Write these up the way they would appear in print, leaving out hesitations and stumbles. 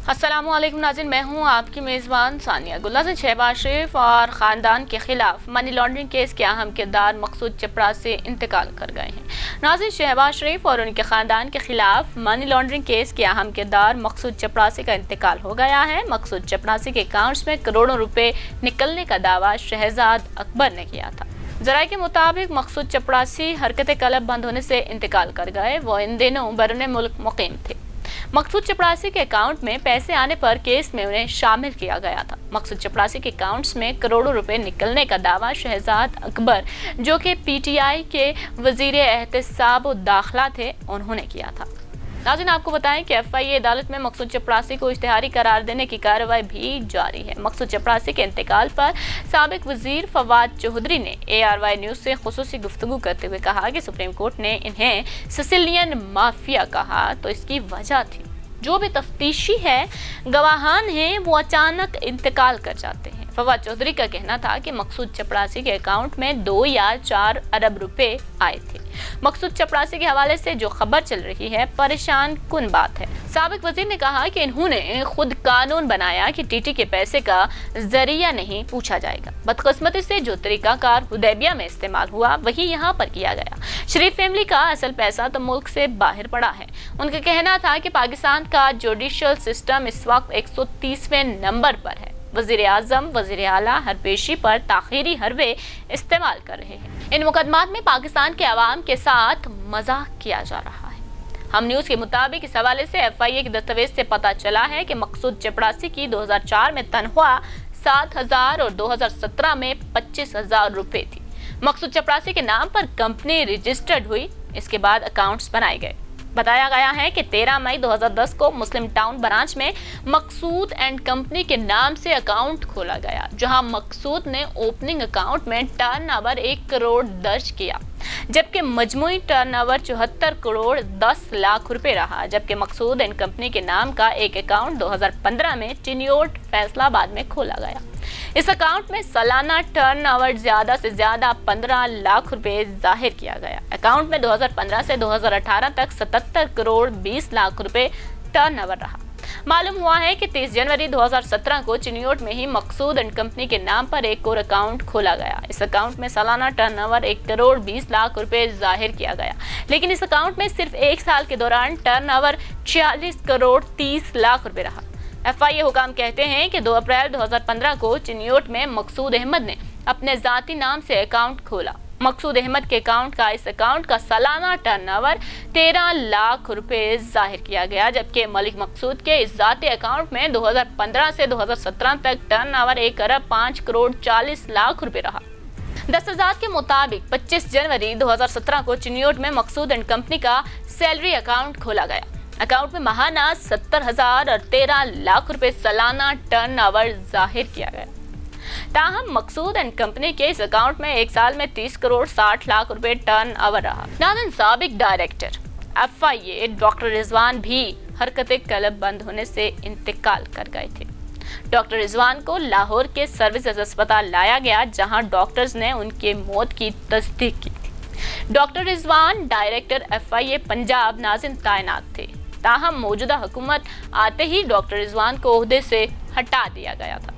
अस्सलामु अलैकुम नाज़रीन, मैं हूं आपकी मेज़बान सानिया। गुलनाज़िर शहबाज शरीफ और ख़ानदान के खिलाफ मनी लॉन्ड्रिंग केस के अहम किरदार मकसूद चपरासी से इंतकाल कर गए हैं। नाज़रीन, शहबाज शरीफ और उनके ख़ानदान के खिलाफ मनी लॉन्ड्रिंग केस के अहम किरदार मकसूद चपरासी का इंतकाल हो गया है। मकसूद चपरासी के अकाउंट्स में करोड़ों रुपए निकलने का दावा शहजाद अकबर ने किया था। ज़राए के मुताबिक मकसूद चपरासी हरकत कलब बंद होने से इंतकाल कर गए। वो इन दिनों बैरून मुल्क मुकीम थे। मकसूद चपरासी के अकाउंट में पैसे आने पर केस में उन्हें शामिल किया गया था। मकसूद चपरासी के अकाउंट्स में करोड़ों रुपए निकलने का दावा शहजाद अकबर, जो कि पीटीआई के वजीर एहतसाब दाखिला थे, उन्होंने किया था। नाज़रीन, आपको बताएं कि एफआईए अदालत में मकसूद चपरासी को इश्तिहारी करार देने की कार्रवाई भी जारी है। मकसूद चपरासी के इंतकाल पर साबिक वजीर फवाद चौधरी ने ARY न्यूज़ से खुसूसी गुफ्तगू करते हुए कहा कि सुप्रीम कोर्ट ने इन्हें सिसिलियन माफिया कहा तो इसकी वजह थी। जो भी तफ्तीशी है, गवाहान हैं, वो अचानक इंतकाल कर जाते हैं। फवाद चौधरी का कहना था कि मकसूद चपरासी के अकाउंट में 2 या 4 अरब रुपए आए थे। मकसूद चपरासी के हवाले से जो खबर चल रही है, परेशान कुन बात है। साबिक वजीर ने कहा कि इन्होंने खुद कानून बनाया कि टीटी के पैसे का जरिया नहीं पूछा जाएगा। बदकिस्मती से जो तरीकाकार हुदैबिया में इस्तेमाल हुआ, वही यहाँ पर किया गया। शरीफ फैमिली का असल पैसा तो मुल्क से बाहर पड़ा है। उनका कहना था कि पाकिस्तान का जुडिशल सिस्टम इस वक्त 130वें नंबर पर है। वज़ीर आज़म, वज़ीर आला हर पेशी पर ताख़ीरी हरबे इस्तेमाल कर रहे हैं। इन मुकदमात में पाकिस्तान के अवाम के साथ मजाक किया जा रहा है। हम न्यूज़ के मुताबिक इस हवाले से एफआईए की दस्तावेज से पता चला है कि मकसूद चपरासी की 2004 में तनख्वाह 7,000 और 2017 में 25,000 रुपए थी। मकसूद चपरासी के नाम पर कंपनी रजिस्टर्ड हुई। इसके बाद अकाउंट्स बनाए गए। बताया गया है कि 13 मई 2010 को मुस्लिम टाउन ब्रांच में मकसूद एंड कंपनी के नाम से अकाउंट खोला गया, जहां मकसूद ने ओपनिंग अकाउंट में टर्नओवर 1 करोड़ दर्ज किया, जबकि मजमूई टर्नओवर 74 करोड़ 10 लाख रुपए रहा। जबकि मकसूद एंड कंपनी के नाम का एक अकाउंट 2015 में चिन्योट फैसलाबाद में खोला गया। इस अकाउंट में सालाना टर्नओवर ज्यादा से ज्यादा 15 लाख रुपए जाहिर किया गया। अकाउंट में 2015 से 2018 तक 77 करोड़ 20 लाख रुपए टर्नओवर रहा। मालूम हुआ है कि 30 जनवरी 2017 को चिन्योट में ही मकसूद एंड कंपनी के नाम पर एक और अकाउंट खोला गया। इस अकाउंट में सालाना टर्नओवर 1 करोड़ 20 लाख रुपए जाहिर किया गया, लेकिन इस अकाउंट में सिर्फ 1 साल के दौरान टर्नओवर 46 करोड़ 30 लाख रुपए रहा। एफआईए हुकाम कहते हैं कि 2 अप्रैल 2015 को चिन्योट में मकसूद अहमद ने अपने जाती नाम से अकाउंट खोला। मकसूद अहमद के इस अकाउंट का सालाना टर्नओवर 13 लाख रुपए जाहिर किया गया, जबकि मलिक मकसूद के इस जाती अकाउंट में 2015 से 2017 तक टर्नओवर 1 अरब 5 करोड़ 40 लाख रुपए रहा। दस्तावेज़ात के मुताबिक 25 जनवरी 2017 को चिन्योट में मकसूद एंड कंपनी का सैलरी अकाउंट खोला गया। अकाउंट में माहाना 70,000 और 13 लाख रुपए सालाना टर्नओवर जाहिर किया गया। ताहम मकसूद एंड कंपनी के इस अकाउंट में 1 साल में 30 करोड़ 60 लाख रुपए टर्नओवर रहा। नाज़रीन, साबिक डायरेक्टर एफआईए डॉक्टर रिजवान भी हरकत कलब बंद होने से इंतकाल कर गए थे। डॉक्टर रिजवान को लाहौर के सर्विसेज अस्पताल लाया गया, जहां डॉक्टर्स ने उनके मौत की तस्दीक की थी। Doctor Rizwan director FIA Punjab नाज़रीन तैनात थे। ताहम मौजूदा हुकूमत आते ही डॉक्टर रिजवान को ओहदे से हटा दिया गया था।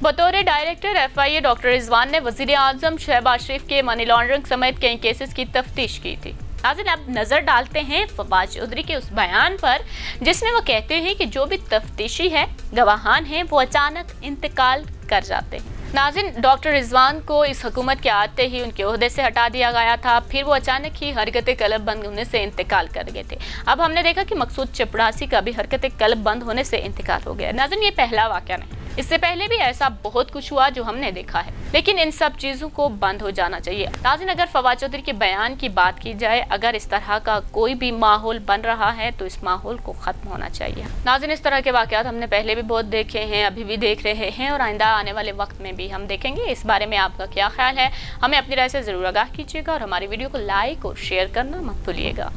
बतौर डायरेक्टर एफआईए डॉक्टर रिजवान ने वजीर आज़म शहबाज शरीफ के मनी लॉन्ड्रिंग समेत कई केसेस की तफ्तीश की थी। नाज़रीन, अब नजर डालते हैं फवाद चौधरी के उस बयान पर, जिसमें वो कहते हैं कि जो भी तफ्तीशी है, गवाहान हैं, वो अचानक इंतकाल कर जाते हैं। नाज़रीन, डॉक्टर रिजवान को इस हुकूमत के आते ही उनके ओहदे से हटा दिया गया था, फिर वो अचानक ही हरकत कलब बंद होने से इंतकाल कर गए थे। अब हमने देखा कि मकसूद चपरासी का भी हरकत कलब बंद होने से इंतकाल हो गया। नाज़रीन, ये पहला वाक़या नहीं, इससे पहले भी ऐसा बहुत कुछ हुआ जो हमने देखा है, लेकिन इन सब चीज़ों को बंद हो जाना चाहिए। नाज़रीन, अगर फवाद चौधरी के बयान की बात की जाए, अगर इस तरह का कोई भी माहौल बन रहा है तो इस माहौल को ख़त्म होना चाहिए। नाज़रीन, इस तरह के वाक़यात हमने पहले भी बहुत देखे हैं, अभी भी देख रहे हैं और आइंदा आने वाले वक्त में भी हम देखेंगे। इस बारे में आपका क्या ख्याल है, हमें अपनी राय से ज़रूर आगाह कीजिएगा और हमारी वीडियो को लाइक और शेयर करना मत भूलिएगा।